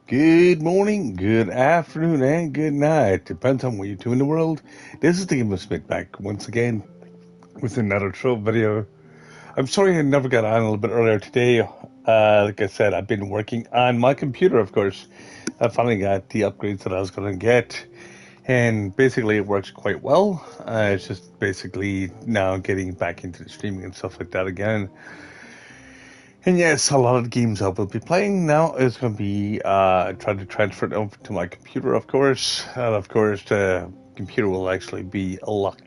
Good morning, good afternoon, and good night. Depends on what you do in the world. This is the Game of Smith back once again with another trove video. I'm sorry I never got on a little bit earlier today. Like I said, I've been working on my computer, of course. I finally got the upgrades that I was going to get, and basically it works quite well. It's just basically now getting back into the streaming and stuff like that again. And yes, a lot of the games I will be playing now is going to be trying to transfer it over to my computer, of course. And of course, the computer will actually be a lot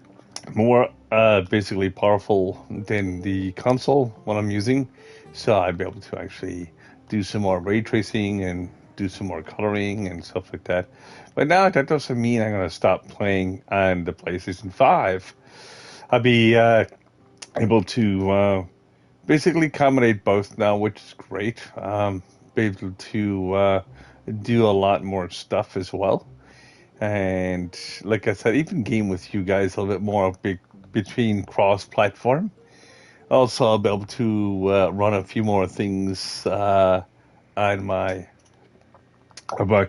more basically powerful than the console when I'm using. So I'll be able to actually do some more ray tracing and do some more coloring and stuff like that. But now that doesn't mean I'm going to stop playing on the PlayStation 5. I'll be able to basically accommodate both now, which is great. Be able to do a lot more stuff as well. And like I said, even game with you guys a little bit more between cross-platform. Also, I'll be able to run a few more things on my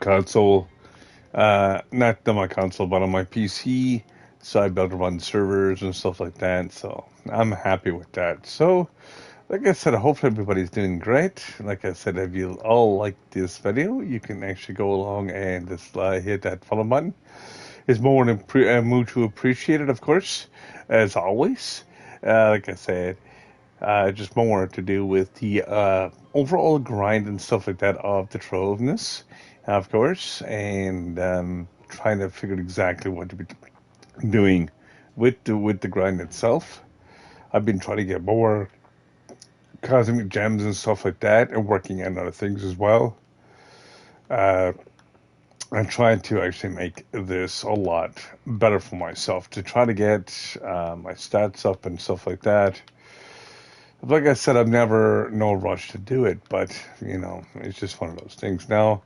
console. Not on my console, but on my PC. So I'll be able to run servers and stuff like that. So I'm happy with that. So like I said, I hope everybody's doing great. Like I said, if you all like this video, you can actually go along and just hit that follow button. It's more than much appreciated, of course, as always. Like I said, just more to do with the overall grind and stuff like that of the troveness, of course, and trying to figure out exactly what to be doing with the grind itself. I've been trying to get more cosmic gems and stuff like that, and working on other things as well. Uh, I'm trying to actually make this a lot better for myself to try to get my stats up and stuff like that. Like I said, I'm never no rush to do it, but it's just one of those things. Now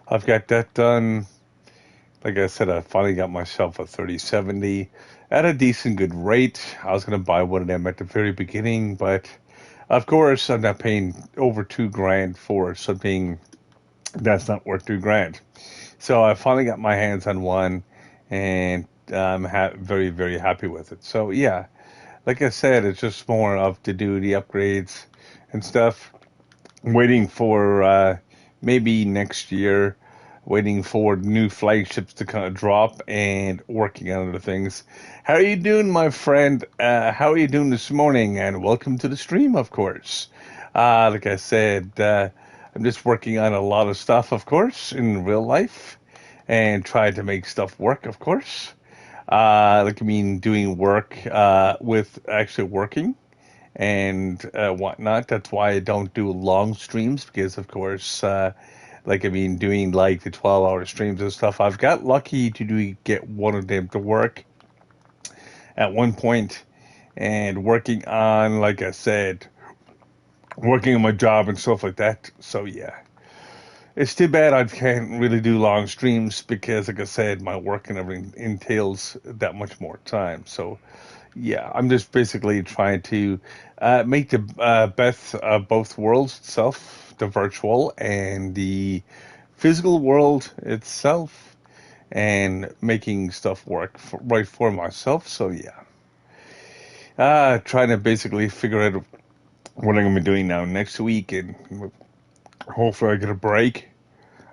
I've got that done. Like I said, I finally got myself a 3070 at a decent good rate. I was going to buy one of them at the very beginning, but of course, I'm not paying over $2,000 for something that's not worth $2,000. So I finally got my hands on one, and I'm very, very happy with it. So yeah, like I said, it's just more of to do the upgrades and stuff. Waiting for maybe next year. Waiting for new flagships to kind of drop and working on other things. How are you doing, my friend? How are you doing this morning? And welcome to the stream, of course. Like I said, I'm just working on a lot of stuff, of course, in real life and trying to make stuff work, of course. Doing work with actually working and whatnot. That's why I don't do long streams because, of course, doing like the 12-hour streams and stuff. I've got lucky to get one of them to work at one point, and working on, like I said, working on my job and stuff like that. So yeah, it's too bad I can't really do long streams because, like I said, my work and everything entails that much more time. So yeah, I'm just basically trying to make the best of both worlds itself, the virtual and the physical world itself, and making stuff work right for myself. So yeah, trying to basically figure out what I'm going to be doing now next week, and hopefully I get a break.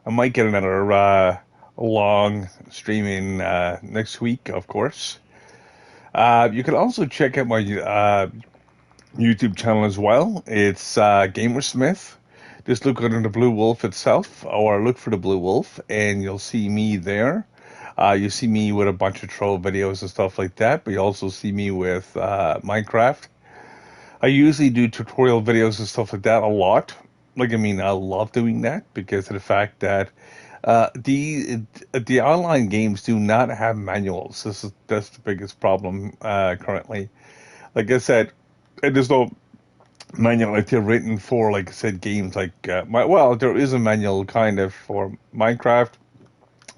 I might get another long streaming next week, of course. You can also check out my YouTube channel as well. It's Gamersmith. Just look under the Blue Wolf itself, or look for the Blue Wolf, and you'll see me there. You see me with a bunch of troll videos and stuff like that, but you also see me with Minecraft. I usually do tutorial videos and stuff like that a lot. I love doing that because of the fact that the online games do not have manuals. That's the biggest problem currently. Like I said, there's no manual like they're written for, like I said, games like there is a manual kind of for Minecraft,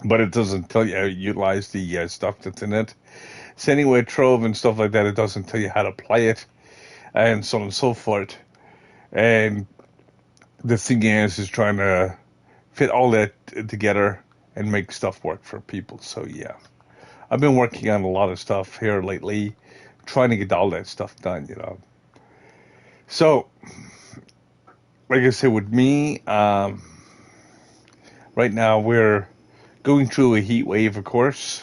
but it doesn't tell you how to utilize the stuff that's in it. Same with Trove and stuff like that, it doesn't tell you how to play it, and so on and so forth. And the thing is trying to fit all that together and make stuff work for people. So yeah, I've been working on a lot of stuff here lately, trying to get all that stuff done. So, like I said, with me, right now we're going through a heat wave, of course,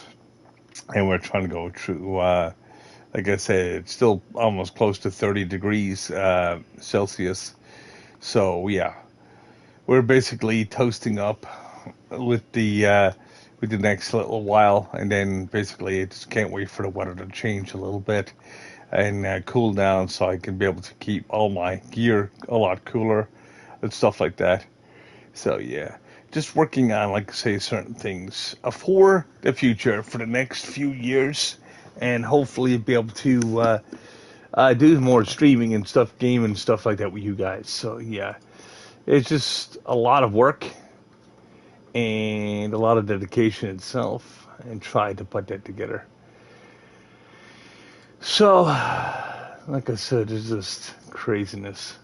and we're trying to go through. Like I said, it's still almost close to 30 degrees Celsius. So yeah, we're basically toasting up with the next little while, and then basically I just can't wait for the weather to change a little bit and cool down, so I can be able to keep all my gear a lot cooler and stuff like that. So yeah, just working on, like I say, certain things for the future, for the next few years, and hopefully be able to do more streaming and stuff, gaming and stuff like that with you guys. So yeah, it's just a lot of work and a lot of dedication itself, and try to put that together. So, like I said, it's just craziness.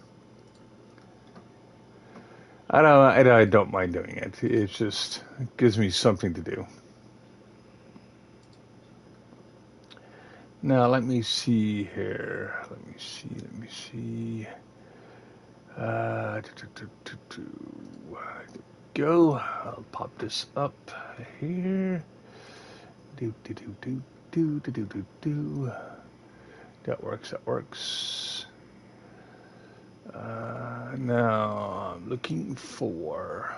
I don't mind doing it. It gives me something to do. Now, let me see here. Let me see. Go. I'll pop this up here. Do, do, do, do, do, do, do, do, do. That works, that works. Now, I'm looking for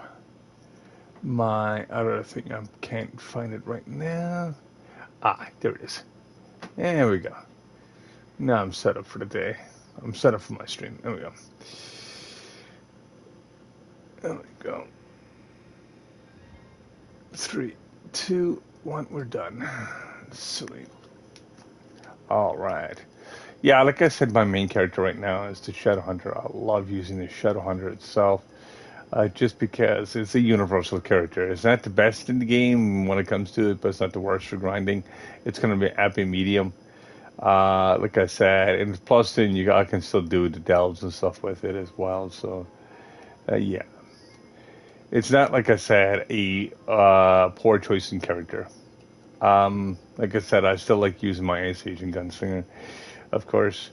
my other thing. I can't find it right now. Ah, there it is. There we go. Now I'm set up for the day. I'm set up for my stream. There we go. There we go. 3, 2, 1. We're done. Sweet. All right. Yeah, like I said, my main character right now is the Shadow Hunter. I love using the Shadow Hunter itself, just because it's a universal character. It's not the best in the game when it comes to it, but it's not the worst for grinding. It's going to be happy medium. Like I said, and plus then I can still do the delves and stuff with it as well. So yeah, it's not, like I said, a poor choice in character. Like I said, I still like using my Ace Agent Gunslinger, of course.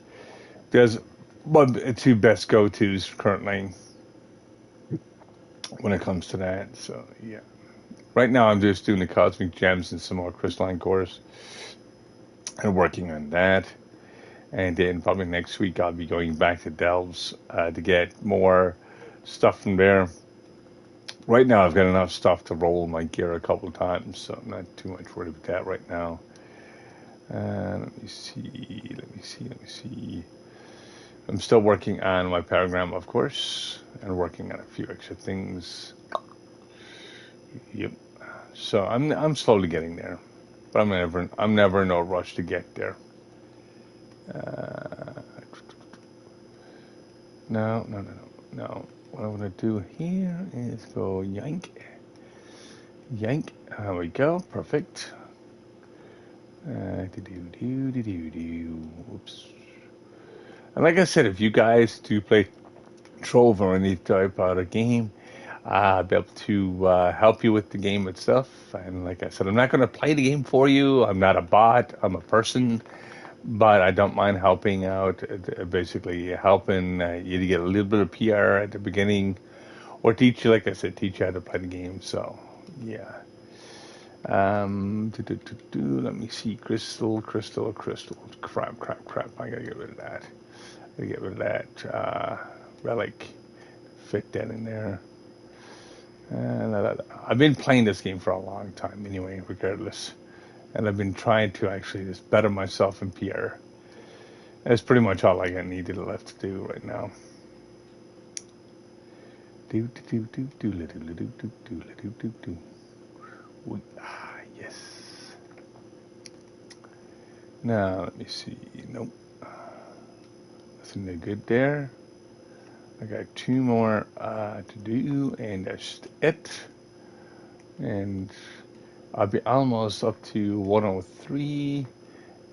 There's one two best go tos currently when it comes to that. So yeah, right now I'm just doing the Cosmic Gems and some more Crystalline Cores and working on that. And then probably next week I'll be going back to Delves to get more stuff from there. Right now I've got enough stuff to roll my gear a couple of times, so I'm not too much worried about that right now. Let me see, let me see, let me see. I'm still working on my paragram, of course, and working on a few extra things. Yep. So I'm slowly getting there, but I'm never in a rush to get there. No, no, no, no, no. What I'm gonna do here is go yank, yank. There we go. Perfect. Oops. And like I said, if you guys do play Trove or any type of game, I'll be able to help you with the game itself. And like I said, I'm not going to play the game for you. I'm not a bot. I'm a person. But I don't mind helping out, basically helping you to get a little bit of PR at the beginning, or teach you, like I said, teach you how to play the game. So, yeah. Let me see. Crystal. Crap. I gotta get rid of that. I gotta get rid of that relic. Fit that in there. I've been playing this game for a long time anyway, regardless. And I've been trying to actually just better myself in PR. That's pretty much all I got needed left to do right now. Yes. Now let me see. Nope. Nothing good there. I got 2 more to do, and that's it. And I'll be almost up to 103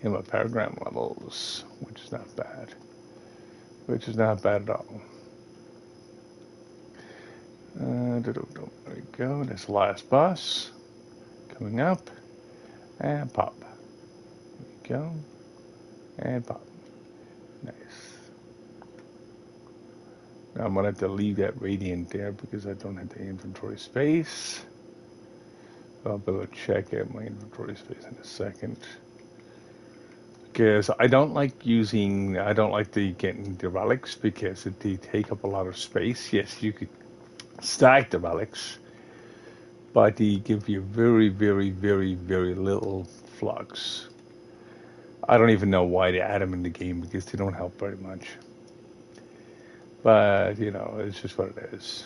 in my paragram levels, which is not bad. Which is not bad at all. There we go. That's the last boss. Coming up. And pop. There we go. And pop. Nice. Now I'm going to have to leave that radiant there because I don't have the inventory space. I'll be able to check out my inventory space in a second. Because I don't like getting the relics because they take up a lot of space. Yes, you could stack the relics, but they give you very, very, very, very little flux. I don't even know why they add them in the game because they don't help very much. But, it's just what it is.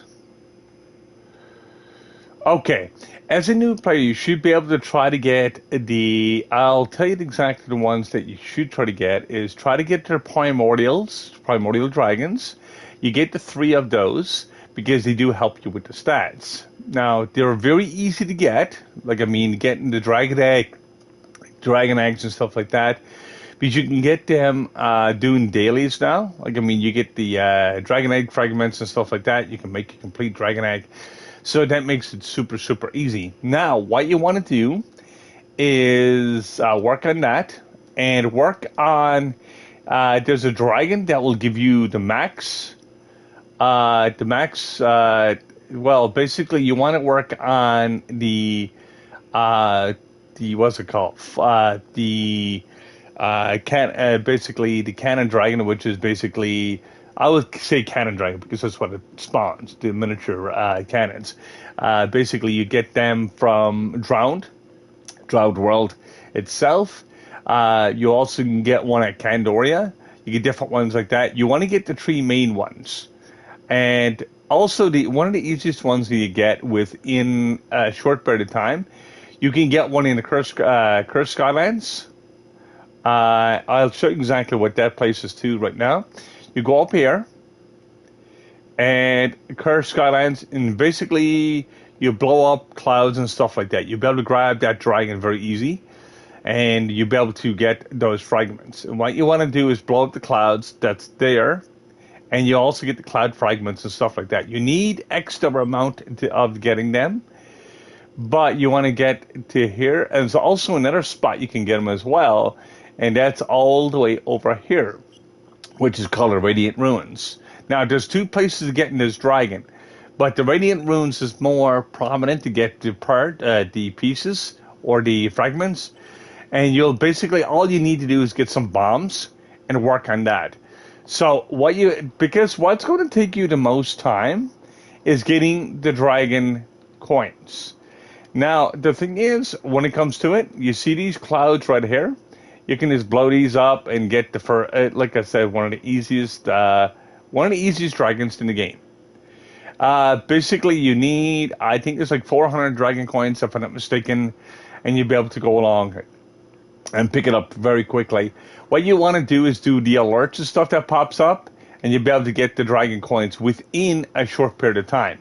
Okay, as a new player, you should be able to try to get I'll tell you exactly the ones that you should try to get is try to get their primordial dragons. You get the 3 of those because they do help you with the stats. Now, they're very easy to get, getting the dragon eggs and stuff like that. But you can get them doing dailies now. You get the dragon egg fragments and stuff like that. You can make a complete dragon egg. So that makes it super, super easy. Now, what you want to do is work on that and work on. There's a dragon that will give you the max. Basically, you want to work on the what's it called? Basically the cannon dragon, which is basically. I would say cannon dragon because that's what it spawns, the miniature cannons. Basically, you get them from Drowned World itself. You also can get one at Candoria. You get different ones like that. You want to get the 3 main ones. And also, one of the easiest ones that you get within a short period of time, you can get one in the Cursed Skylands. I'll show you exactly what that place is too right now. You go up here, and Cursed Skylands, and basically you blow up clouds and stuff like that. You'll be able to grab that dragon very easy, and you'll be able to get those fragments. And what you want to do is blow up the clouds that's there, and you also get the cloud fragments and stuff like that. You need extra amount of getting them, but you want to get to here. And there's also another spot you can get them as well, and that's all the way over here, which is called the Radiant Ruins. Now, there's 2 places to get in this dragon, but the Radiant Ruins is more prominent to get the pieces or the fragments, and you'll basically, all you need to do is get some bombs and work on that. So, because what's going to take you the most time is getting the dragon coins. Now, the thing is, when it comes to it, you see these clouds right here? You can just blow these up and get like I said, one of the easiest dragons in the game. Basically, you need, I think it's like 400 dragon coins, if I'm not mistaken, and you'll be able to go along and pick it up very quickly. What you want to do is do the alerts and stuff that pops up, and you'll be able to get the dragon coins within a short period of time.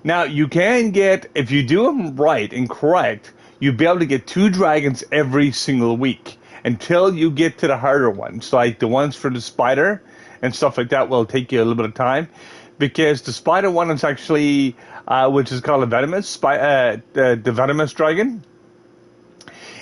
Now, you can get, if you do them right and correct, you'll be able to get 2 dragons every single week, until you get to the harder ones, like the ones for the spider and stuff like that will take you a little bit of time, because the spider one is actually, which is called a venomous, the venomous dragon,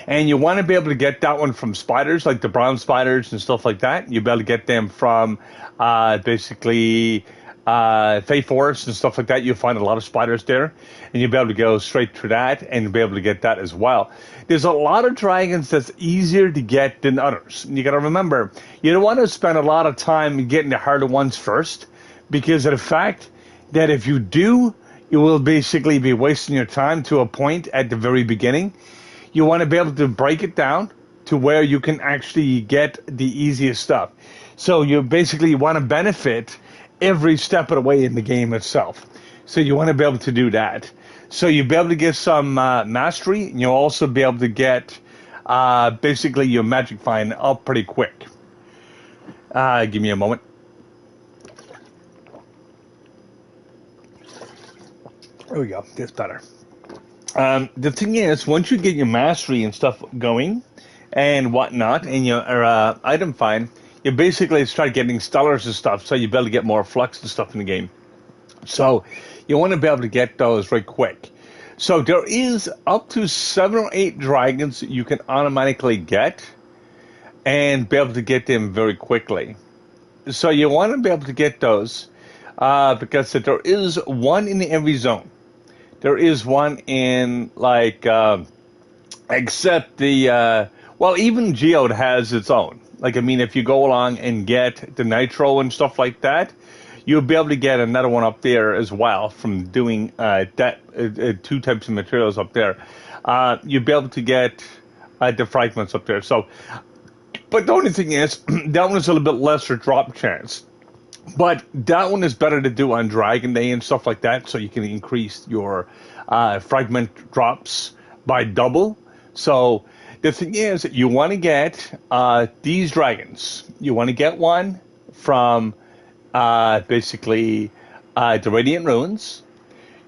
and you want to be able to get that one from spiders, like the brown spiders and stuff like that. You'll be able to get them from basically Fey Forest and stuff like that. You'll find a lot of spiders there, and you'll be able to go straight through that and be able to get that as well. There's a lot of dragons that's easier to get than others. You got to remember, you don't want to spend a lot of time getting the harder ones first, because of the fact that if you do, you will basically be wasting your time to a point at the very beginning. You want to be able to break it down to where you can actually get the easiest stuff. So you basically want to benefit every step of the way in the game itself. So you want to be able to do that. So you'll be able to get some mastery, and you'll also be able to get basically your magic find up pretty quick. Give me a moment. There we go. That's better. The thing is, once you get your mastery and stuff going and whatnot, and your item find, you basically start getting stellars and stuff, so you'll be able to get more flux and stuff in the game. So you want to be able to get those right quick. So there is up to 7 or 8 dragons you can automatically get and be able to get them very quickly. So you want to be able to get those because there is one in every zone. There is one in like except the well, even Geode has its own. Like I mean, if you go along and get the Nitro and stuff like that, you'll be able to get another one up there as well from doing two types of materials up there. You'll be able to get the fragments up there. So, but the only thing is that one is a little bit lesser drop chance. But that one is better to do on Dragon Day and stuff like that, so you can increase your fragment drops by double. So the thing is, you want to get these dragons. You want to get one from basically the Radiant Ruins.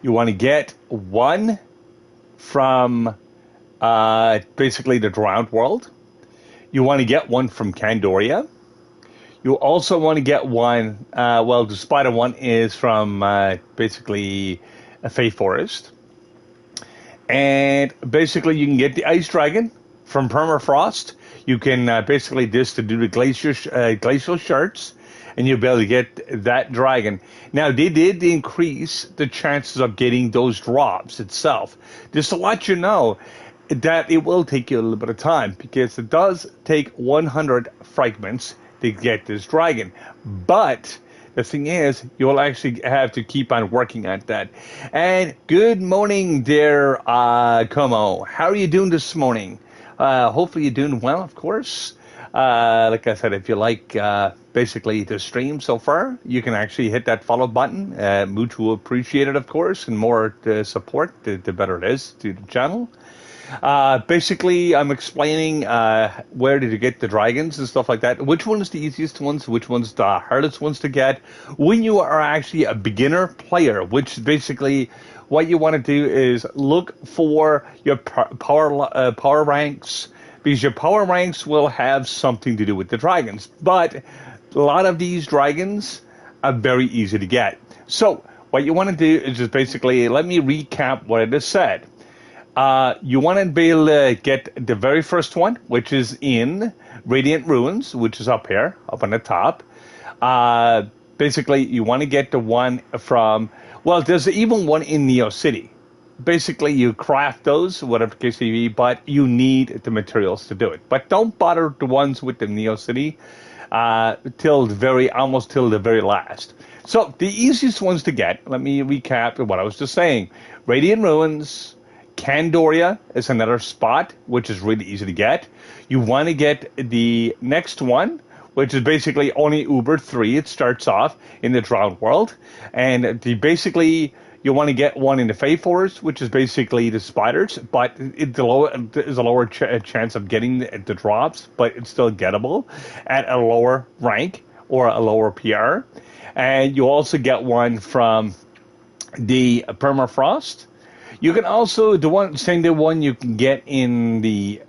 You want to get one from basically the Drowned World. You want to get one from Candoria. You also want to get one, well, the spider one is from basically a Fey Forest. And basically you can get the Ice Dragon from Permafrost. You can basically this to do the glacial shards, and you'll be able to get that dragon. Now, they did increase the chances of getting those drops itself. Just to let you know that it will take you a little bit of time, because it does take 100 fragments to get this dragon. But the thing is, you'll actually have to keep on working at that. And good morning there, Como. How are you doing this morning? Hopefully you're doing well, of course. Like I said, if you like basically the stream so far, you can actually hit that follow button. Much will appreciate it, of course, and more support, the better it is to the channel. Basically, I'm explaining where to get the dragons and stuff like that. Which one is the easiest ones? Which one's the hardest ones to get? When you are actually a beginner player, which basically what you want to do is look for your power ranks, because your power ranks will have something to do with the dragons. But a lot of these dragons are very easy to get. So what you want to do is just basically, let me recap what I just said. You want to be able to get the very first one, which is in Radiant Ruins, which is up here, up on the top. Basically, you want to get the one from, well, there's even one in Neo City. Basically, you craft those, whatever the case may be, but you need the materials to do it. But don't bother the ones with the Neo City almost till the very last. So the easiest ones to get, let me recap what I was just saying. Radiant Ruins, Candoria is another spot, which is really easy to get. You want to get the next one, which is basically only Uber 3. It starts off in the Drowned World. And basically, you want to get one in the Fey Forest, which is basically the spiders, but there's a lower chance of getting the drops, but it's still gettable at a lower rank or a lower PR. And you also get one from the Permafrost. You can also, the one you can get in the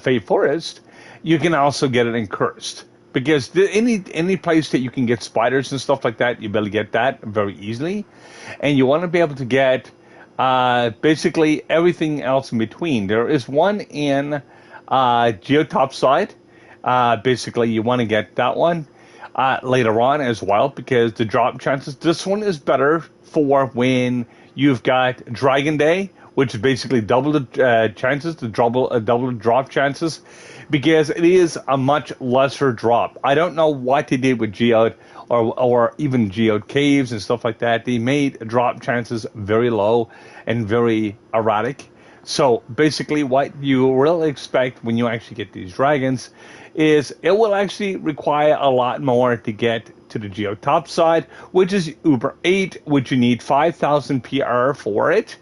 Fey Forest, you can also get it in Cursed. Because any place that you can get spiders and stuff like that, you'll be able to get that very easily. And you want to be able to get basically everything else in between. There is one in Geotop side. Basically, you want to get that one later on as well, because the drop chances, this one is better for when you've got Dragon Day, which is basically double the chances, double the drop chances, because it is a much lesser drop. I don't know what they did with Geode or even Geode Caves and stuff like that. They made drop chances very low and very erratic. So basically what you will expect when you actually get these dragons is it will actually require a lot more to get to the Geotop side, which is Uber 8, which you need 5,000 PR for it.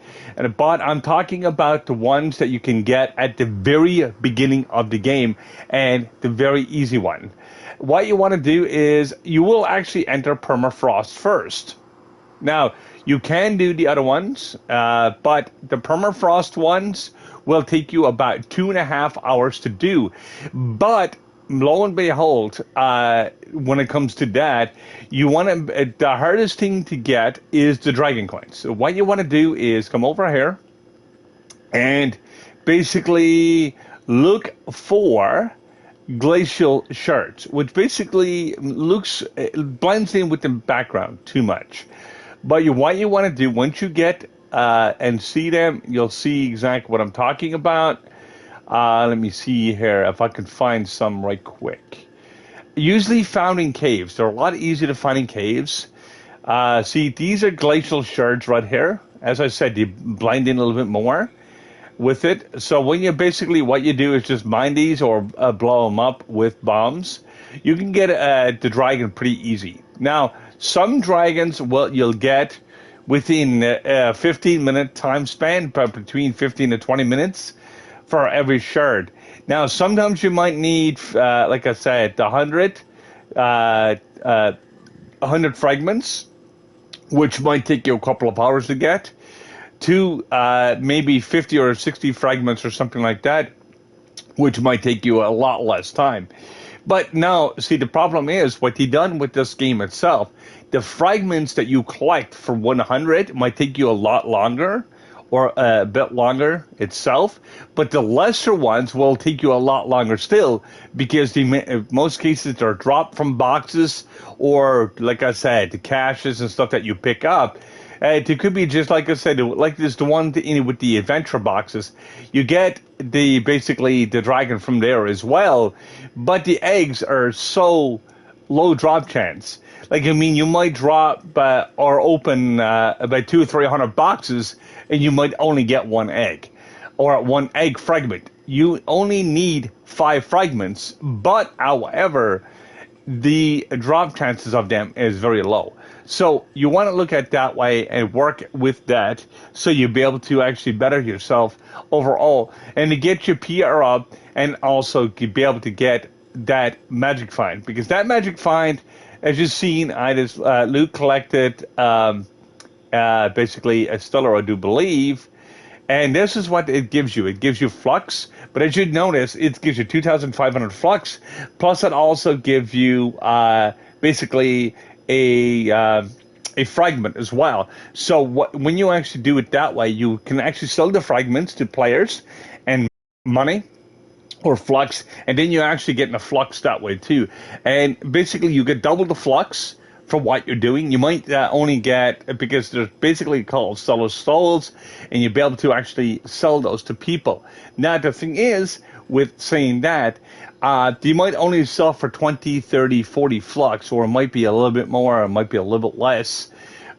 But I'm talking about the ones that you can get at the very beginning of the game, and the very easy one. What you want to do is you will actually enter Permafrost first. Now, you can do the other ones, but the Permafrost ones will take you about 2.5 hours to do. But lo and behold, when it comes to that, you want to, the hardest thing to get is the dragon coins. So what you want to do is come over here and basically look for glacial shards, which basically looks blends in with the background too much. But what you want to do once you get and see them, you'll see exactly what I'm talking about. Let me see here if I can find some right quick. Usually found in caves. They're a lot easier to find in caves. See, these are glacial shards right here. As I said, they blend in a little bit more with it. So when you basically, what you do is just mine these or blow them up with bombs. You can get the dragon pretty easy. Now, some dragons, well, you'll get within a 15-minute time span, between 15 to 20 minutes for every shard. Now, sometimes you might need, like I said, 100 fragments, which might take you a couple of hours to get, to maybe 50 or 60 fragments or something like that, which might take you a lot less time. But now, see, the problem is what you've done with this game itself. The fragments that you collect for 100 might take you a lot longer, or a bit longer itself, but the lesser ones will take you a lot longer still, because in most cases they're dropped from boxes, or like I said, the caches and stuff that you pick up. It could be just like I said, like this the one with the adventure boxes. You get basically the dragon from there as well, but the eggs are so low drop chance. Like, I mean, you might drop or open about 200 or 300 boxes, and you might only get one egg or one egg fragment. You only need 5 fragments, but however, the drop chances of them is very low. So you want to look at that way and work with that, so you'll be able to actually better yourself overall, and to get your PR up, and also to be able to get that magic find, because that magic find, as you've seen, I just loot collected basically a stellar, I do believe, and this is what it gives you. It gives you flux, but as you notice, it gives you 2,500 flux, plus it also gives you basically a fragment as well. So when you actually do it that way, you can actually sell the fragments to players and money or flux, and then you're actually getting a flux that way too. And basically you get double the flux for what you're doing. You might only get, because they're basically called seller's souls, and you'll be able to actually sell those to people. Now the thing is, with saying that, you might only sell for 20, 30, 40 flux, or it might be a little bit more, or it might be a little bit less.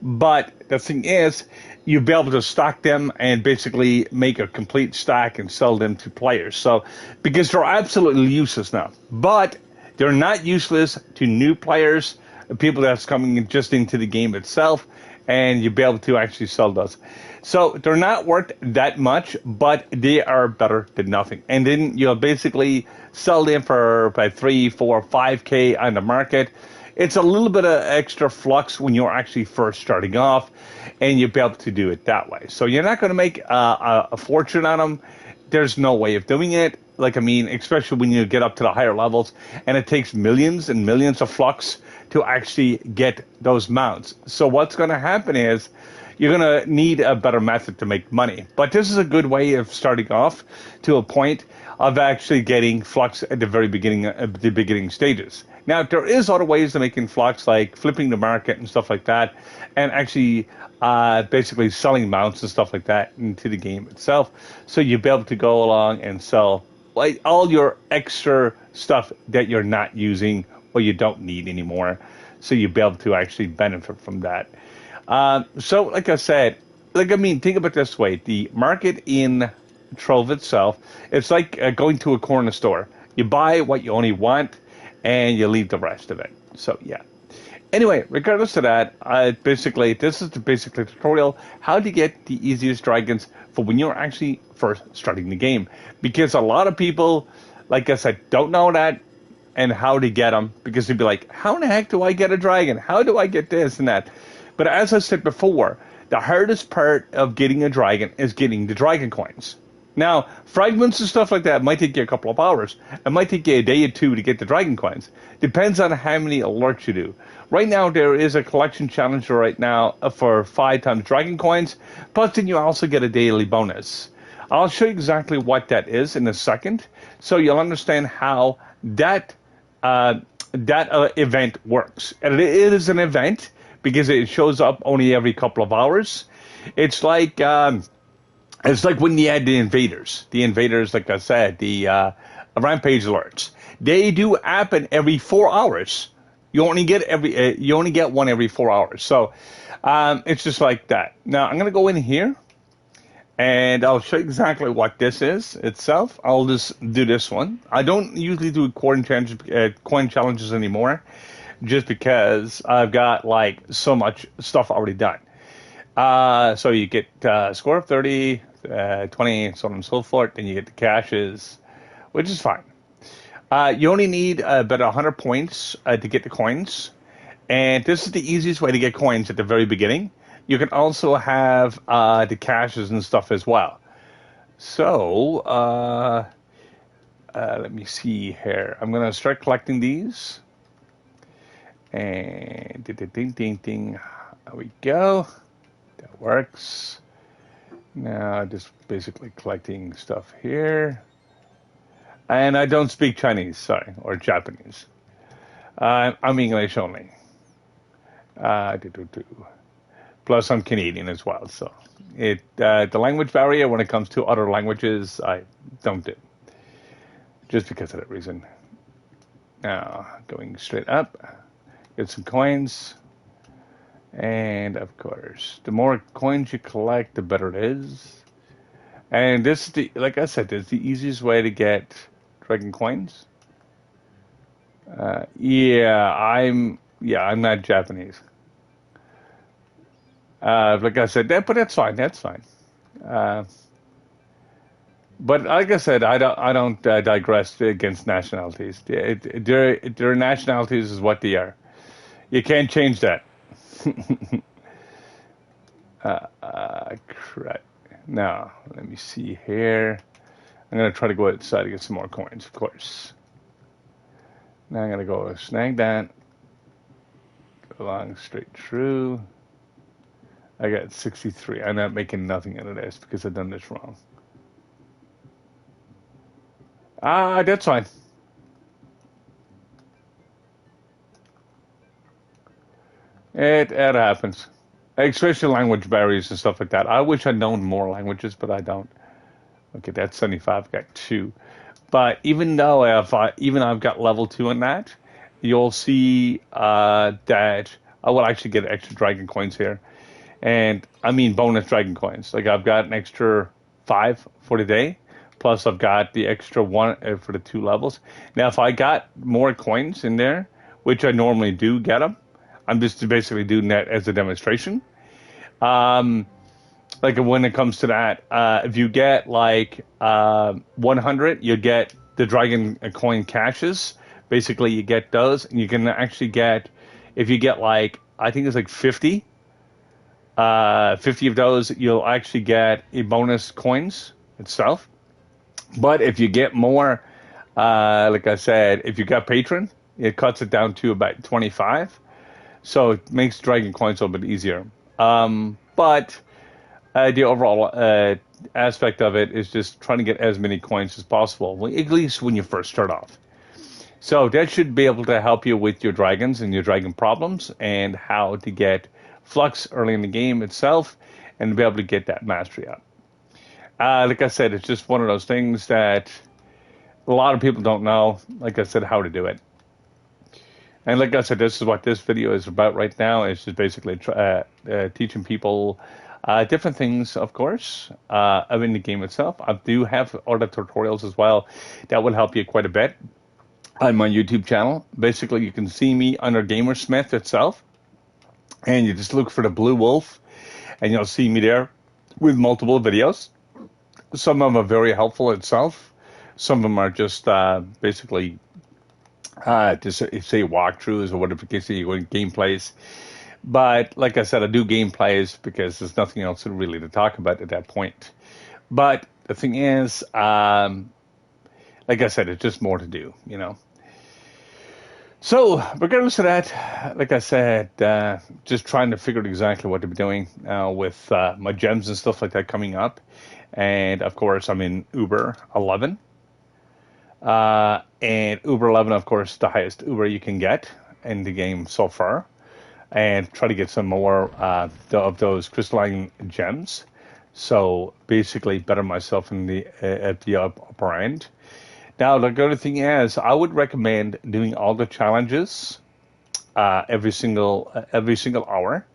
But the thing is, you'll be able to stock them and basically make a complete stack and sell them to players. So, because they're absolutely useless now. But they're not useless to new players, people that's coming just into the game itself, and you'll be able to actually sell those. So they're not worth that much, but they are better than nothing. And then you'll basically sell them for about 3, 4, 5K on the market. It's a little bit of extra flux when you're actually first starting off, and you'll be able to do it that way. So you're not going to make a fortune on them. There's no way of doing it. Like, I mean, especially when you get up to the higher levels, and it takes millions and millions of flux to actually get those mounts. So what's going to happen is you're going to need a better method to make money. But this is a good way of starting off to a point of actually getting flux at the very beginning, the beginning stages. Now, there is other ways of making flux, like flipping the market and stuff like that, and actually basically selling mounts and stuff like that into the game itself. So you'll be able to go along and sell like all your extra stuff that you're not using or you don't need anymore. So you'll be able to actually benefit from that. So like I said, like, I mean, think about it this way. The market in Trove itself, it's like going to a corner store. You buy what you only want, and you leave the rest of it. So yeah. Anyway, regardless of that, basically, this is the basic tutorial, how to get the easiest dragons for when you're actually first starting the game. Because a lot of people, like I said, don't know that and how to get them. Because they'd be like, how in the heck do I get a dragon? How do I get this and that? But as I said before, the hardest part of getting a dragon is getting the dragon coins. Now, fragments and stuff like that might take you a couple of hours. It might take you a day or two to get the dragon coins. Depends on how many alerts you do. Right now, there is a collection challenge right now for 5 times dragon coins. Plus, then you also get a daily bonus. I'll show you exactly what that is in a second, so you'll understand how that event works. And it is an event because it shows up only every couple of hours. It's like when you had the invaders. The invaders, like I said, the rampage alerts. They do happen every 4 hours. You only get one every 4 hours. So it's just like that. Now I'm gonna go in here, and I'll show you exactly what this is itself. I'll just do this one. I don't usually do coin challenges anymore, just because I've got like so much stuff already done. So you get score of 30, 20, so on and so forth. Then you get the caches, which is fine. You only need about 100 points to get the coins. And this is the easiest way to get coins at the very beginning. You can also have the caches and stuff as well. So, let me see here. I'm going to start collecting these. And ding, ding, ding. There we go. That works. Now, just basically collecting stuff here. And I don't speak Chinese, sorry, or Japanese. I'm English only. Plus, I'm Canadian as well, so the language barrier when it comes to other languages, I don't do, just because of that reason. Now, going straight up, get some coins, and of course, the more coins you collect, the better it is. And this is like I said, it's the easiest way to get dragon coins. I'm not Japanese. Like I said, but that's fine. That's fine. But like I said, I don't digress against nationalities. Their nationalities is what they are. You can't change that. Crap. Now, let me see here. I'm gonna try to go outside to get some more coins, of course. Now I'm gonna go snag that. Go along straight through. I got 63. I'm not making nothing out of this because I've done this wrong. That's fine. It happens. Especially language barriers and stuff like that. I wish I'd known more languages, but I don't. Okay, that's 75. I got 2. But even though I've got level 2 in that, you'll see that I will actually get extra dragon coins here. And I mean bonus dragon coins. Like I've got an extra 5 for the day. Plus I've got the extra 1 for the 2 levels. Now if I got more coins in there, which I normally do get them, I'm just basically doing that as a demonstration. Like when it comes to that, if you get like 100, you get the dragon coin caches. Basically you get those, and you can actually get, if you get like, I think it's like 50 of those, you'll actually get a bonus coins itself. But if you get more, like I said, if you got patron, it cuts it down to about 25. So it makes dragon coins a little bit easier. But the overall aspect of it is just trying to get as many coins as possible, at least when you first start off. So that should be able to help you with your dragons and your dragon problems and how to get flux early in the game itself and be able to get that mastery up. Like I said, it's just one of those things that a lot of people don't know, like I said, how to do it. And like I said, this is what this video is about right now. It's just basically teaching people different things, of course, in the game itself. I do have other tutorials as well that will help you quite a bit on my YouTube channel. Basically, you can see me under Gamersmith itself, and you just look for the blue wolf, and you'll see me there with multiple videos. Some of them are very helpful itself. Some of them are just basically to say walkthroughs or whatever you say, gameplays. But like I said, I do gameplays because there's nothing else really to talk about at that point. But the thing is, like I said, it's just more to do, you know. So, regardless of that, like I said, just trying to figure out exactly what to be doing with my gems and stuff like that coming up. And of course, I'm in Uber 11. And Uber 11, of course, the highest Uber you can get in the game so far. And try to get some more of those crystalline gems. So basically, better myself in the at the upper end. Now, the good thing is, I would recommend doing all the challenges every single hour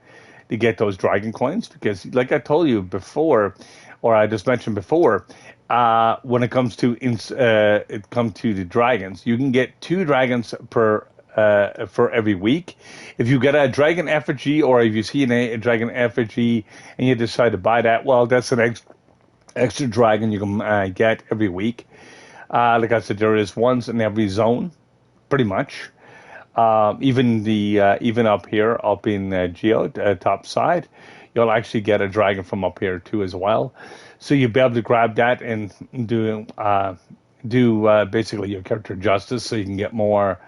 to get those dragon coins because, like I told you before, or I just mentioned before, when it comes to the dragons, you can get 2 dragons per for every week. If you get a dragon effigy, or if you see a dragon effigy and you decide to buy that, well, that's an extra dragon you can get every week. Like I said, there is ones in every zone, pretty much. Even up here, up in Geo, top side, you'll actually get a dragon from up here too as well. So you'll be able to grab that and do basically your character justice, so you can get more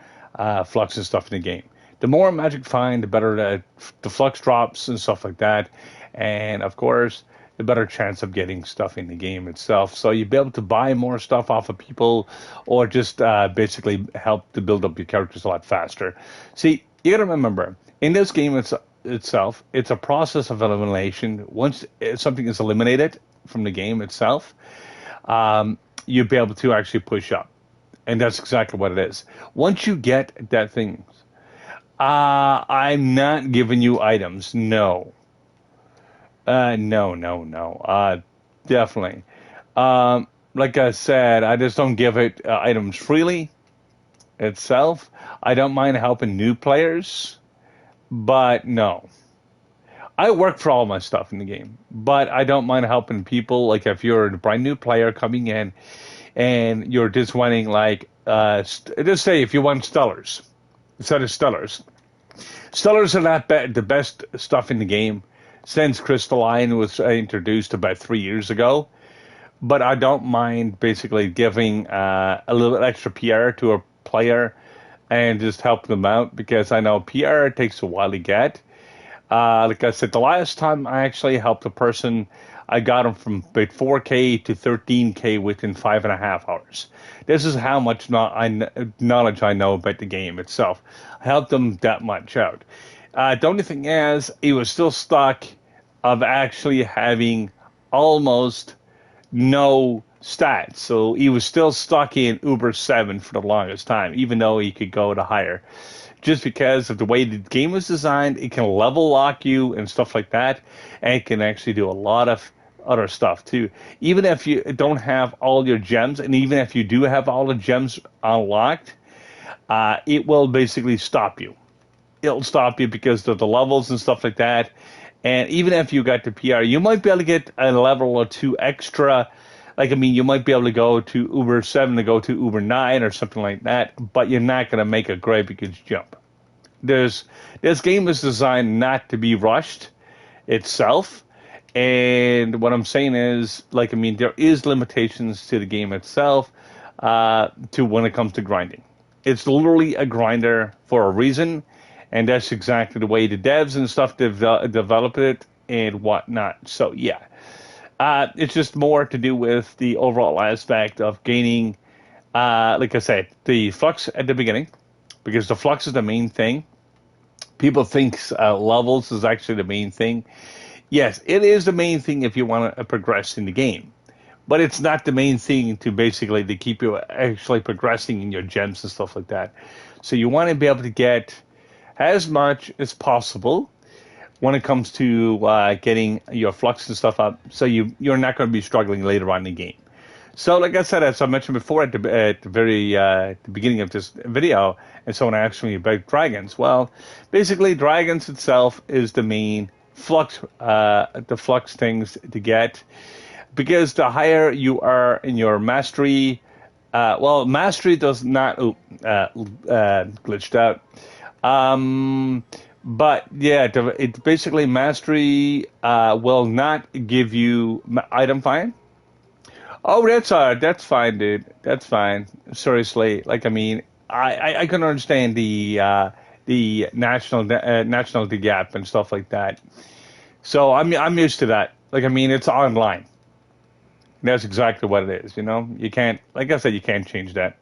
flux and stuff in the game. The more magic find, the better the flux drops and stuff like that, and of course, the better chance of getting stuff in the game itself. So you'll be able to buy more stuff off of people, or just basically help to build up your characters a lot faster. See, you got to remember, in this game itself, it's a process of elimination. Once something is eliminated from the game itself, you'll be able to actually push up. And that's exactly what it is. Once you get that thing, I'm not giving you items. No. No. Definitely. Like I said, I just don't give it items freely itself. I don't mind helping new players, but no. I work for all my stuff in the game, but I don't mind helping people. Like if you're a brand new player coming in and you're just wanting like, just say if you want Stellars, instead of Stellars. Stellars are not the best stuff in the game since Crystalline was introduced about 3 years ago. But I don't mind basically giving a little bit extra PR to a player and just help them out, because I know PR takes a while to get. Like I said, the last time I actually helped a person, I got them from about 4K to 13K within 5.5 hours. This is how much knowledge I know about the game itself. I helped them that much out. The only thing is, he was still stuck of actually having almost no stats. So he was still stuck in Uber 7 for the longest time, even though he could go to higher. Just because of the way the game was designed, it can level lock you and stuff like that, and it can actually do a lot of other stuff too. Even if you don't have all your gems, and even if you do have all the gems unlocked, it will basically stop you. It'll stop you because of the levels and stuff like that. And even if you got the PR, you might be able to get a level or two extra. Like, I mean, you might be able to go to Uber 7 to go to Uber 9 or something like that, but you're not going to make a great big jump. This game is designed not to be rushed itself. And what I'm saying is, like, I mean, there is limitations to the game itself to when it comes to grinding. It's literally a grinder for a reason, and that's exactly the way the devs and stuff develop it and whatnot. So, yeah. It's just more to do with the overall aspect of gaining, like I said, the flux at the beginning, because the flux is the main thing. People think levels is actually the main thing. Yes, it is the main thing if you want to progress in the game, but it's not the main thing to basically to keep you actually progressing in your gems and stuff like that. So you want to be able to get as much as possible when it comes to getting your flux and stuff up, so you're not going to be struggling later on in the game. So, like I said, as I mentioned before at the very the beginning of this video, and someone asked me about dragons. Well, basically, dragons itself is the main flux, the flux things to get, because the higher you are in your mastery, mastery does not glitched out. But yeah, it basically mastery will not give you item find. Oh, that's fine, dude. That's fine. Seriously, like I mean, I can understand the nationality gap and stuff like that. So I'm used to that. Like I mean, it's online. That's exactly what it is. You know, you can't, like I said, you can't change that.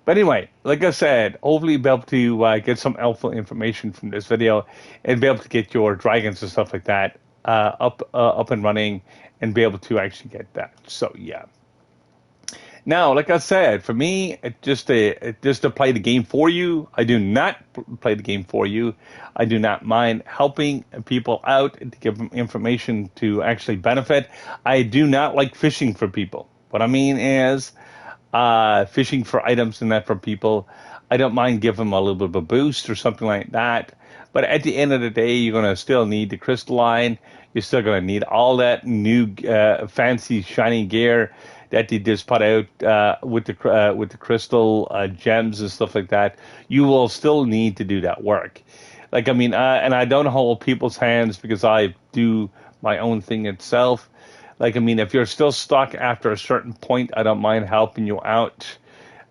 But anyway, like I said, hopefully you'll be able to get some helpful information from this video and be able to get your dragons and stuff like that up and running and be able to actually get that. So yeah. Now, like I said, for me, just to play the game for you. I do not play the game for you. I do not mind helping people out to give them information to actually benefit. I do not like fishing for people. What I mean is fishing for items and that for people. I don't mind giving them a little bit of a boost or something like that. But at the end of the day, you're going to still need the crystalline. You're still going to need all that new fancy shiny gear that they just put out with the crystal gems and stuff like that. You will still need to do that work. Like I mean, and I don't hold people's hands because I do my own thing itself. Like I mean, if you're still stuck after a certain point, I don't mind helping you out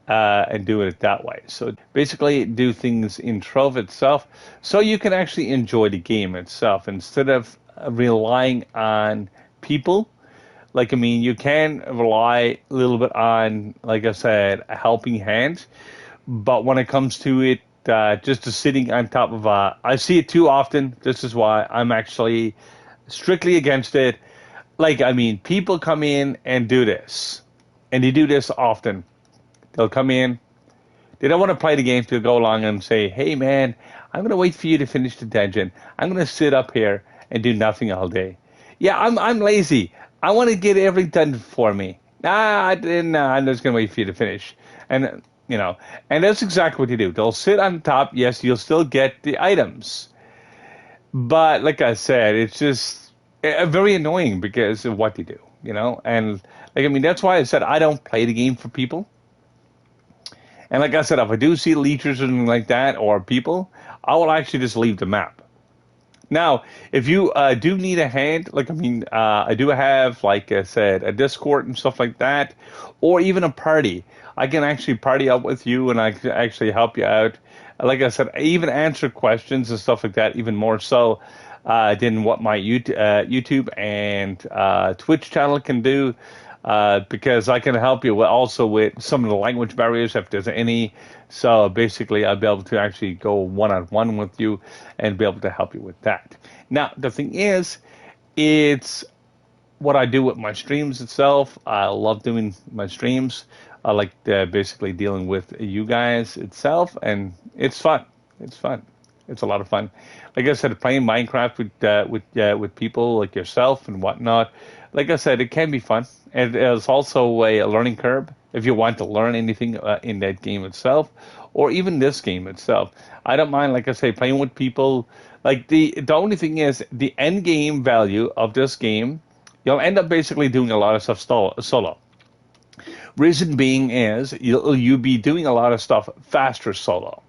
and doing it that way. So basically, do things in Trove itself, so you can actually enjoy the game itself instead of relying on people. Like I mean, you can rely a little bit on, like I said, a helping hand, but when it comes to it, just sitting on top of I see it too often. This is why I'm actually strictly against it. Like, I mean, people come in and do this, and they do this often. They'll come in, they don't want to play the game, they'll go along and say, hey, man, I'm going to wait for you to finish the dungeon. I'm going to sit up here and do nothing all day. Yeah, I'm lazy. I want to get everything done for me. Nah, I didn't. I'm just going to wait for you to finish. And, you know, and that's exactly what you do. They'll sit on top. Yes, you'll still get the items. But like I said, it's just very annoying because of what they do, you know? And, like, I mean, that's why I said I don't play the game for people. And like I said, if I do see leechers or something like that or people, I will actually just leave the map. Now, if you do need a hand, like I mean, I do have, like I said, a Discord and stuff like that, or even a party. I can actually party up with you, and I can actually help you out. Like I said, I even answer questions and stuff like that, even more so than what my YouTube and Twitch channel can do. Because I can help you also with some of the language barriers if there's any. So basically, I'll be able to actually go one-on-one with you and be able to help you with that. Now, the thing is, it's what I do with my streams itself. I love doing my streams. I like basically dealing with you guys itself, and it's fun. It's fun. It's a lot of fun. Like I said, playing Minecraft with people like yourself and whatnot. Like I said, it can be fun, and it's also a learning curve if you want to learn anything in that game itself, or even this game itself. I don't mind, like I say, playing with people. Like the only thing is the end game value of this game. You'll end up basically doing a lot of stuff solo. Reason being is you'll be doing a lot of stuff faster solo.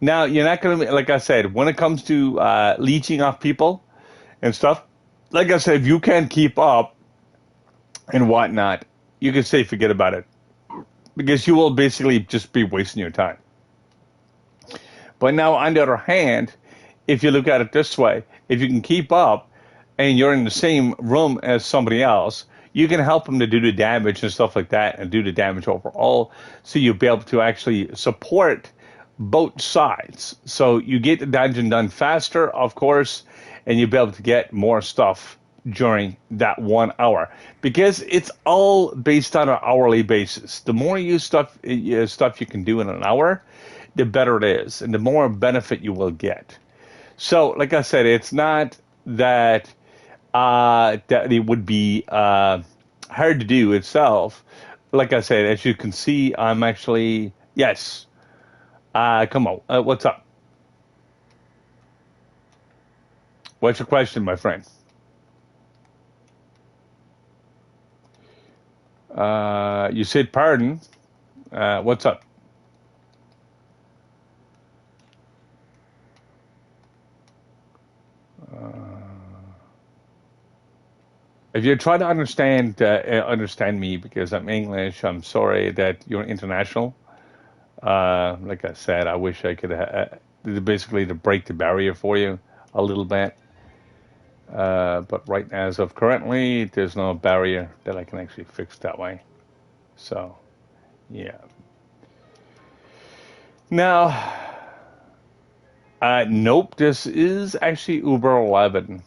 Now, you're not going to, like I said, when it comes to leeching off people and stuff, like I said, if you can't keep up and whatnot, you can say forget about it because you will basically just be wasting your time. But now, on the other hand, if you look at it this way, if you can keep up and you're in the same room as somebody else, you can help them to do the damage and stuff like that and do the damage overall. So you'll be able to actually support both sides. So you get the dungeon done faster, of course, and you'll be able to get more stuff during that 1 hour because it's all based on an hourly basis. The more stuff you can do in an hour, the better it is, and the more benefit you will get. So, like I said, it's not that that it would be hard to do itself. Like I said, as you can see, I'm actually yes. Come on, what's up? What's your question, my friend? You said pardon. What's up? If you try to understand me because I'm English, I'm sorry that you're international. Like I said, I wish I could basically to break the barrier for you a little bit. But right now, as of currently, there's no barrier that I can actually fix that way. So, yeah. Now, nope, this is actually Uber 11.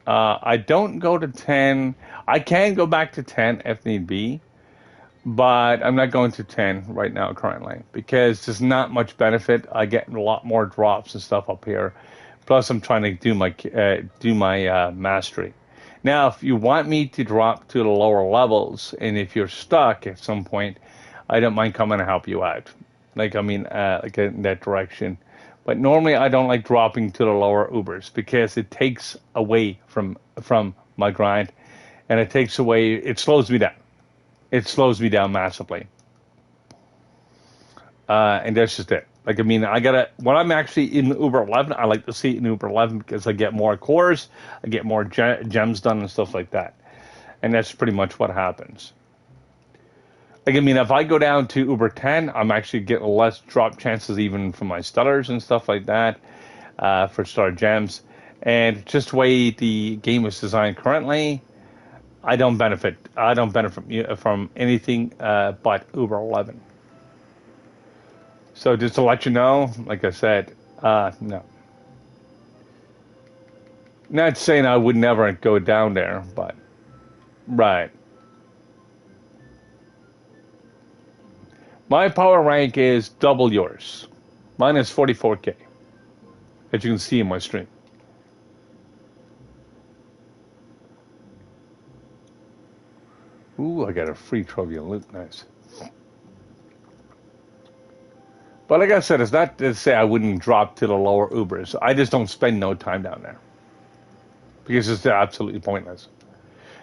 I don't go to 10. I can go back to 10 if need be, but I'm not going to 10 right now currently because there's not much benefit. I get a lot more drops and stuff up here. Plus, I'm trying to do my mastery. Now, if you want me to drop to the lower levels, and if you're stuck at some point, I don't mind coming to help you out. Like in that direction. But normally, I don't like dropping to the lower Ubers because it takes away from my grind, and it slows me down. It slows me down massively. And that's just it. Like, I mean, when I'm actually in Uber 11, I like to see it in Uber 11 because I get more cores, I get more gems done and stuff like that. And that's pretty much what happens. Like, I mean, if I go down to Uber 10, I'm actually getting less drop chances even from my stutters and stuff like that for star gems. And just the way the game is designed currently, I don't benefit. I don't benefit from anything but Uber 11. So just to let you know, like I said, no. Not saying I would never go down there, but right. My power rank is double yours. Mine is 44K, as you can see in my stream. Ooh, I got a free trophy and loot. Nice. But like I said, it's not to say I wouldn't drop to the lower Ubers. I just don't spend no time down there because it's absolutely pointless.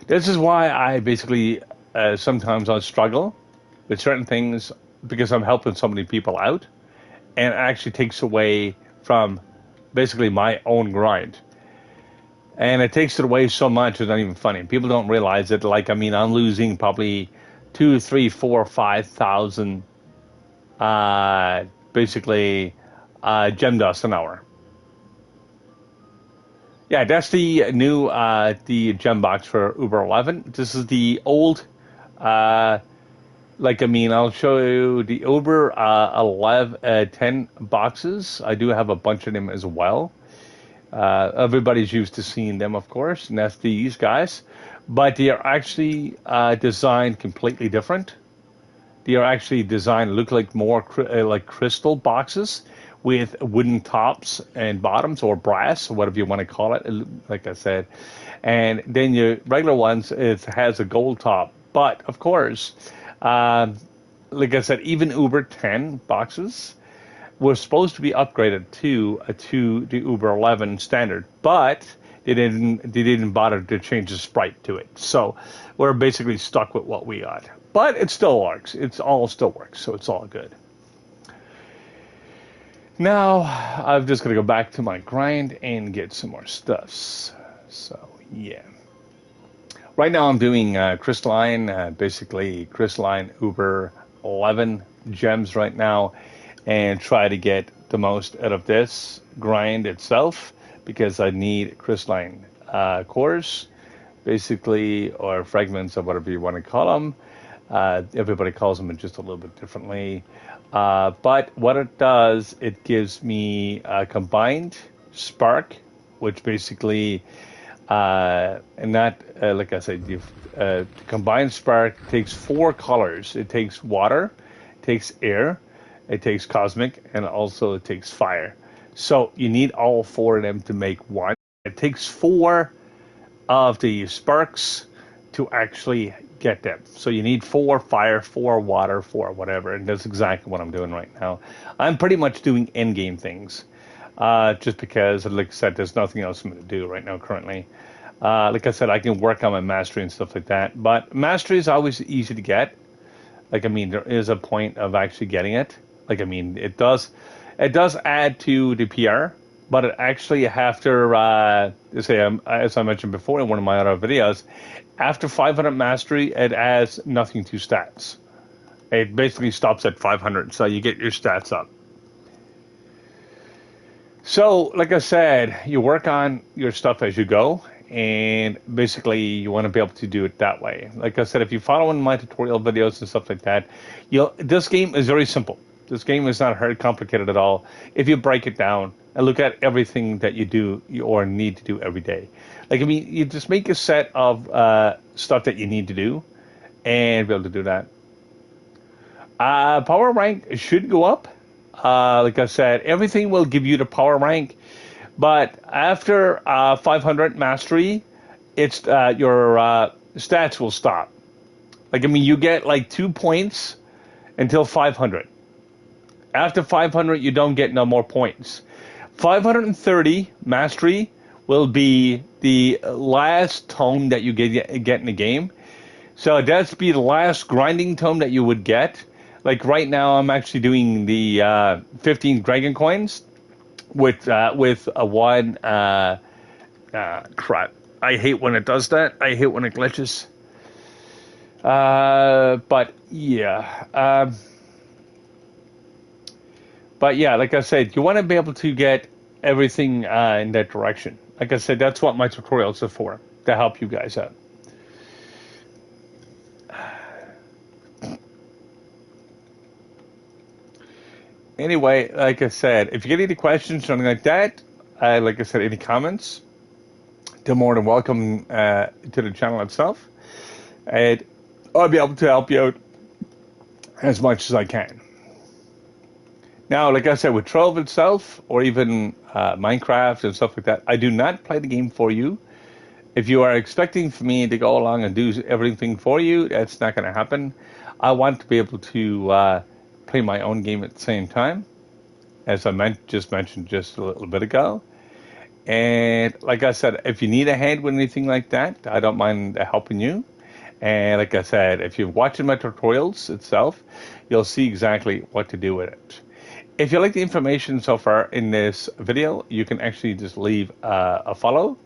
This is why I basically sometimes I struggle with certain things because I'm helping so many people out, and it actually takes away from basically my own grind. And it takes it away so much it's not even funny. People don't realize it. Like, I mean, I'm losing probably 2, 3, 4, 5,000 basically gem dust an hour. Yeah, that's the new the gem box for Uber 11. This is the old like, I mean, I'll show you the Uber 10 boxes. I do have a bunch of them as well. Everybody's used to seeing them, of course, and that's these guys. But they are actually designed completely different. They are actually designed to look like more like crystal boxes with wooden tops and bottoms, or brass, or whatever you want to call it, like I said. And then your regular ones, it has a gold top. But, of course, like I said, even Uber 10 boxes were supposed to be upgraded to the Uber 11 standard, but they didn't bother to change the sprite to it. So we're basically stuck with what we got. But it still works. It's all still works, so it's all good. Now I'm just gonna go back to my grind and get some more stuffs. So yeah. Right now I'm doing crystalline, basically crystalline Uber 11 gems right now, and try to get the most out of this grind itself because I need crystalline cores, basically, or fragments of whatever you want to call them. Everybody calls them just a little bit differently. But what it does, it gives me a combined spark, which basically, and not, like I said, the combined spark takes 4 colors. It takes water, it takes air, it takes cosmic, and also it takes fire. So you need all 4 of them to make one. It takes 4 of the sparks to actually get them. So you need 4 fire, 4 water, 4 whatever, and that's exactly what I'm doing right now. I'm pretty much doing end game things, just because, like I said, there's nothing else I'm going to do right now currently. Like I said, I can work on my mastery and stuff like that, but mastery is always easy to get. Like, I mean, there is a point of actually getting it. Like, I mean, it does add to the PR, but actually after, as I mentioned before in one of my other videos, after 500 mastery, it adds nothing to stats. It basically stops at 500, so you get your stats up. So, like I said, you work on your stuff as you go, and basically you want to be able to do it that way. Like I said, if you follow in my tutorial videos and stuff like that, this game is very simple. This game is not hard, complicated at all. If you break it down and look at everything that you do or need to do every day, like I mean, you just make a set of stuff that you need to do, and be able to do that. Power rank should go up. Like I said, everything will give you the power rank, but after 500 mastery, it's your stats will stop. Like I mean, you get like 2 points until 500. After 500, you don't get no more points. 530 mastery will be the last tome that you get in the game. So that's be the last grinding tome that you would get. Like right now, I'm actually doing the 15 dragon coins with one. Crap! I hate when it does that. I hate when it glitches. But yeah. But yeah, like I said, you want to be able to get everything in that direction. Like I said, that's what my tutorials are for, to help you guys out. Anyway, like I said, if you get any questions or something like that, like I said, any comments, they're more than welcome to the channel itself. And I'll be able to help you out as much as I can. Now, like I said, with Trove itself, or even Minecraft and stuff like that, I do not play the game for you. If you are expecting for me to go along and do everything for you, that's not going to happen. I want to be able to play my own game at the same time, as I just mentioned just a little bit ago. And like I said, if you need a hand with anything like that, I don't mind helping you. And like I said, if you're watching my tutorials itself, you'll see exactly what to do with it. If you like the information so far in this video, you can actually just leave a follow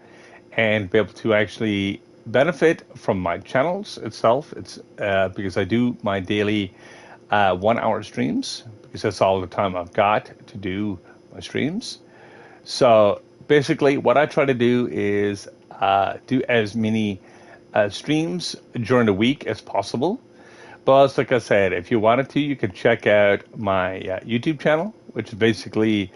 and be able to actually benefit from my channels itself. It's because I do my daily 1 hour streams, because that's all the time I've got to do my streams. So basically what I try to do is do as many streams during the week as possible. But like I said, if you wanted to, you could check out my YouTube channel, which is basically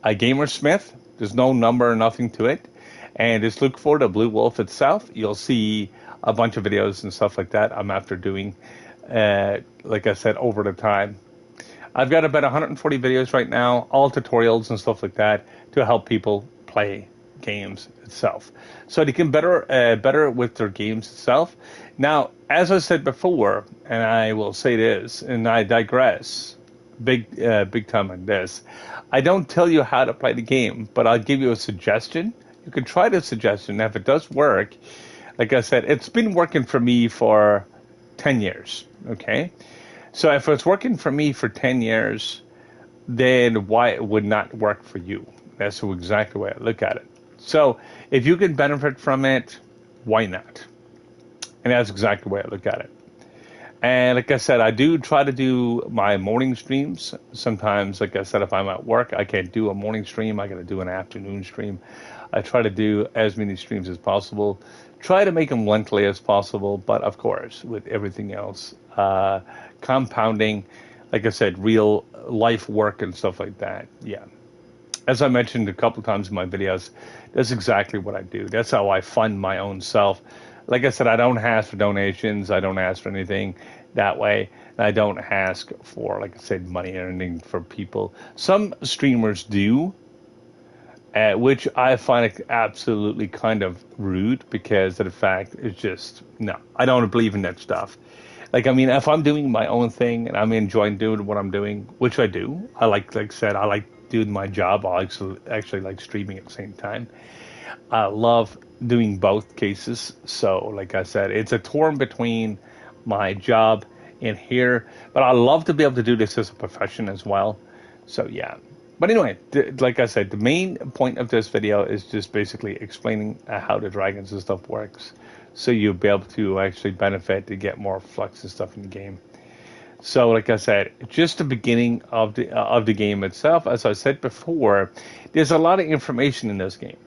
a Gamersmith. There's no number or nothing to it. And just look for the Blue Wolf itself. You'll see a bunch of videos and stuff like that I'm after doing, like I said, over the time. I've got about 140 videos right now, all tutorials and stuff like that to help people play games itself, so they can better with their games itself. Now, as I said before, and I will say this, and I digress big time on this, I don't tell you how to play the game, but I'll give you a suggestion. You can try the suggestion. Now, if it does work, like I said, it's been working for me for 10 years, okay? So if it's working for me for 10 years, then why it would not work for you? That's exactly the way I look at it. So if you can benefit from it, why not? And that's exactly the way I look at it. And like I said, I do try to do my morning streams. Sometimes, like I said, if I'm at work, I can't do a morning stream. I got to do an afternoon stream. I try to do as many streams as possible. Try to make them lengthy as possible. But of course, with everything else, compounding, like I said, real life work and stuff like that. Yeah. As I mentioned a couple times in my videos, that's exactly what I do. That's how I fund my own self. Like I said, I don't ask for donations. I don't ask for anything that way. I don't ask for, like I said, money or anything for people. Some streamers do, which I find it absolutely kind of rude, because of the fact it's just, no, I don't believe in that stuff. Like, I mean, if I'm doing my own thing and I'm enjoying doing what I'm doing, which I do, like I said, I like doing my job. I actually like streaming at the same time. I love doing both cases. So, like I said, it's a torn between my job and here, but I love to be able to do this as a profession as well. So, yeah. But anyway, like I said, the main point of this video is just basically explaining how the dragons and stuff works, so you'll be able to actually benefit to get more flux and stuff in the game. So, like I said, just the beginning of the game itself. As I said before, there's a lot of information in this game,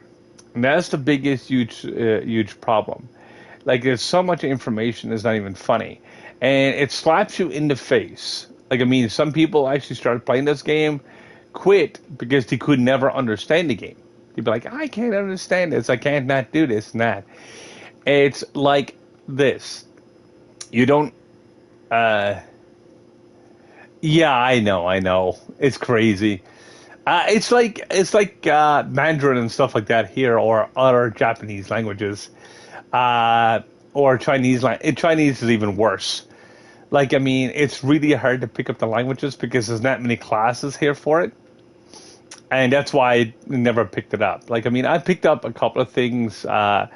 and that's the biggest huge problem. Like, there's so much information, it's not even funny, and it slaps you in the face. Like, I mean, some people actually started playing this game, quit because they could never understand the game. They'd be like, I can't understand this, I can't not do this and that. It's like this. You don't. Uh, yeah, I know. It's crazy. It's like Mandarin and stuff like that here, or other Japanese languages, or Chinese. Chinese is even worse. Like, I mean, it's really hard to pick up the languages because there's not many classes here for it, and that's why I never picked it up. Like, I mean, I picked up a couple of things. I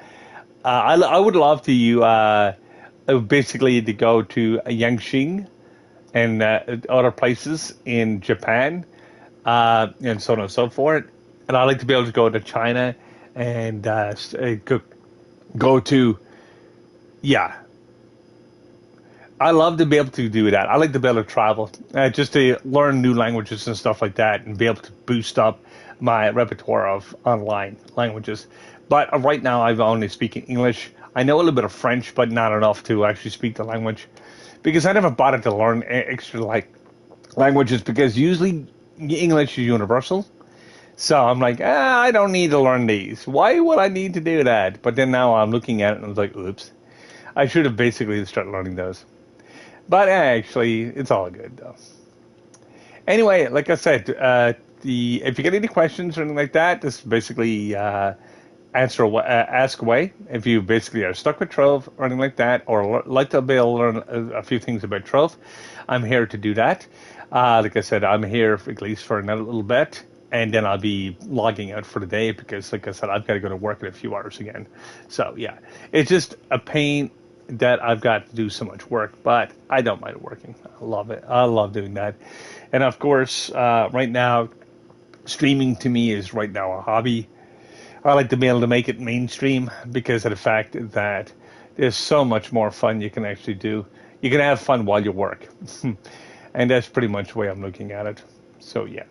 would love to basically to go to Yangshin and other places in Japan, and so on and so forth. And I like to be able to go to China and go to, yeah. I love to be able to do that. I like to be able to travel, just to learn new languages and stuff like that, and be able to boost up my repertoire of online languages. But right now, I'm only speaking English. I know a little bit of French, but not enough to actually speak the language, because I never bothered to learn extra languages, because usually English is universal. So I'm like, I don't need to learn these. Why would I need to do that? But then now I'm looking at it and I was like, oops, I should have basically started learning those. But actually, it's all good though. Anyway, like I said, if you get any questions or anything like that, just basically ask away. If you basically are stuck with Trove or anything like that, or like to be able to learn a few things about Trove, I'm here to do that. Like I said, I'm here at least for another little bit, and then I'll be logging out for the day because, like I said, I've got to go to work in a few hours again. So yeah, it's just a pain that I've got to do so much work, but I don't mind working. I love it. I love doing that. And of course, right now, streaming to me is right now a hobby. I like to be able to make it mainstream because of the fact that there's so much more fun you can actually do. You can have fun while you work. And that's pretty much the way I'm looking at it. So, yeah.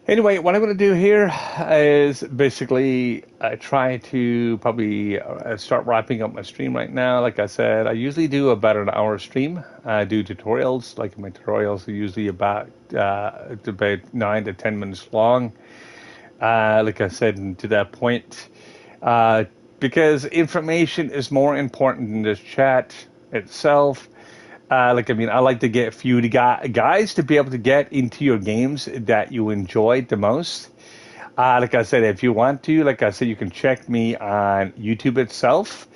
Anyway, what I'm going to do here is basically try to probably start wrapping up my stream right now. Like I said, I usually do about an hour stream. I do tutorials. Like my tutorials are usually about 9 to 10 minutes long. Like I said, and to that point, because information is more important than this chat itself. Like, I mean, I like to get a few guys to be able to get into your games that you enjoy the most. Like I said, if you want to, like I said, you can check me on YouTube itself.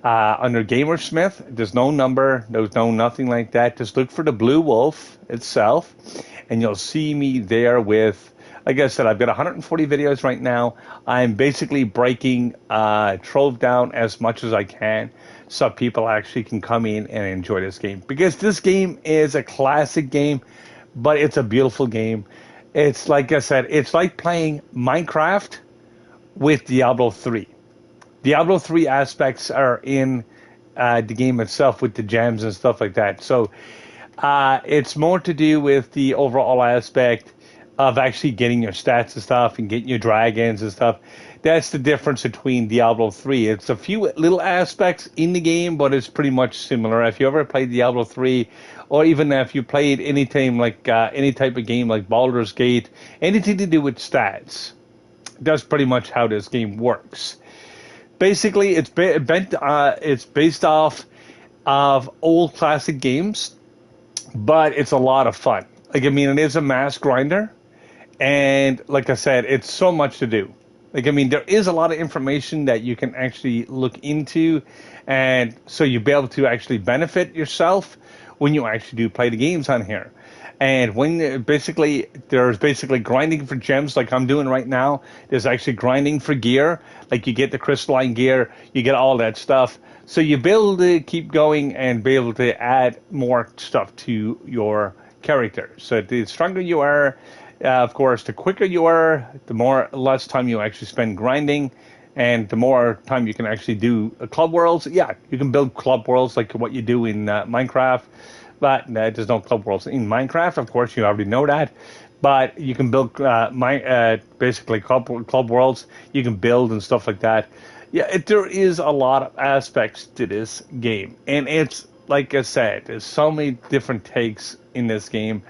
Under Gamersmith, there's no number, there's no nothing like that. Just look for the Blue Wolf itself, and you'll see me there with, like I said, I've got 140 videos right now. I'm basically breaking Trove down as much as I can so people actually can come in and enjoy this game. Because this game is a classic game, but it's a beautiful game. It's like I said, it's like playing Minecraft with Diablo 3. Diablo 3 aspects are in the game itself with the gems and stuff like that. So it's more to do with the overall aspect of actually getting your stats and stuff and getting your dragons and stuff. That's the difference between Diablo 3. It's a few little aspects in the game, but it's pretty much similar. If you ever played Diablo 3, or even if you played any type of game like Baldur's Gate, anything to do with stats, that's pretty much how this game works. Basically, it's based off of old classic games, but it's a lot of fun. Like, I mean, it is a mass grinder, and like I said, it's so much to do. Like, I mean, there is a lot of information that you can actually look into, and so you'll be able to actually benefit yourself when you actually do play the games on here. And when there's basically grinding for gems like I'm doing right now. There's actually grinding for gear, like you get the crystalline gear, you get all that stuff. So you'll be able to keep going and be able to add more stuff to your character. So the stronger you are, of course, the quicker you are, the less time you actually spend grinding, and the more time you can actually do club worlds. Yeah, you can build club worlds like what you do in Minecraft, but there's no club worlds in Minecraft. Of course, you already know that. But you can build basically club worlds. You can build and stuff like that. Yeah, there is a lot of aspects to this game, and it's like I said, there's so many different takes in this game,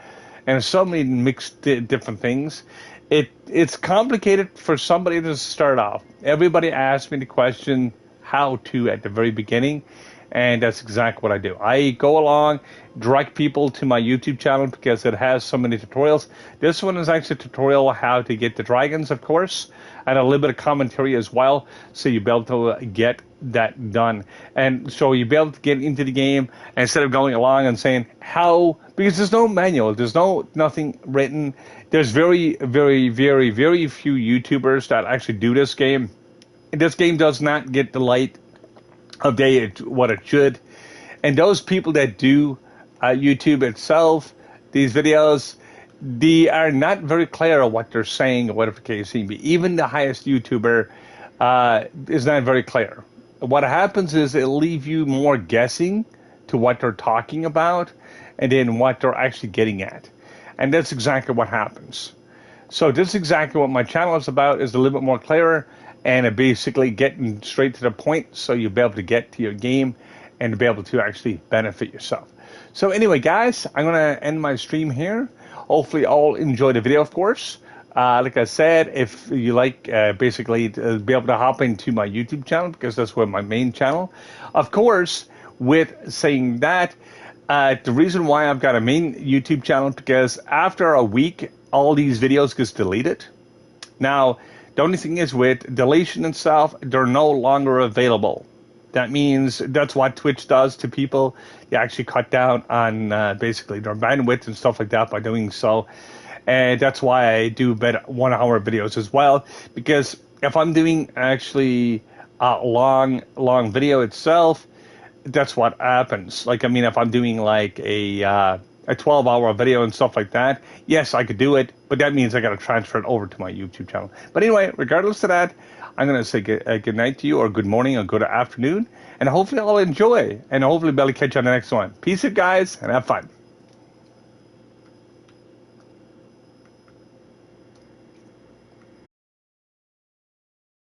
and so many mixed different things. It's complicated for somebody to start off. Everybody asks me the question how to at the very beginning, and that's exactly what I do. I go along, direct people to my YouTube channel because it has so many tutorials. This one is actually a tutorial how to get the dragons, of course, and a little bit of commentary as well, so you'll be able to get that done. And so you'll be able to get into the game instead of going along and saying how, because there's no manual, there's nothing written. There's very, very, very, very few YouTubers that actually do this game. This game does not get the light of day what it should. And those people that do YouTube itself, these videos, they are not very clear on what they're saying or whatever the case may be. Even the highest YouTuber is not very clear. What happens is it'll leave you more guessing to what they're talking about and then what they're actually getting at. And that's exactly what happens. So this is exactly what my channel is about, is a little bit more clearer and basically getting straight to the point so you'll be able to get to your game and to be able to actually benefit yourself. So anyway, guys, I'm going to end my stream here. Hopefully all enjoy the video, of course. Like I said, if you like basically to be able to hop into my YouTube channel, because that's where my main channel. Of course, with saying that, the reason why I've got a main YouTube channel, because after a week, all these videos gets deleted. Now, the only thing is with deletion and stuff, they're no longer available. That means that's what Twitch does to people. They actually cut down on basically their bandwidth and stuff like that by doing so. And that's why I do 1 hour videos as well. Because if I'm doing actually a long video itself, that's what happens. Like, I mean, if I'm doing like a 12-hour video and stuff like that, yes, I could do it, but that means I got to transfer it over to my YouTube channel. But anyway, regardless of that, I'm going to say good night to you, or good morning, or good afternoon, and hopefully I'll enjoy, and hopefully I'll catch you on the next one. Peace out, guys, and have fun.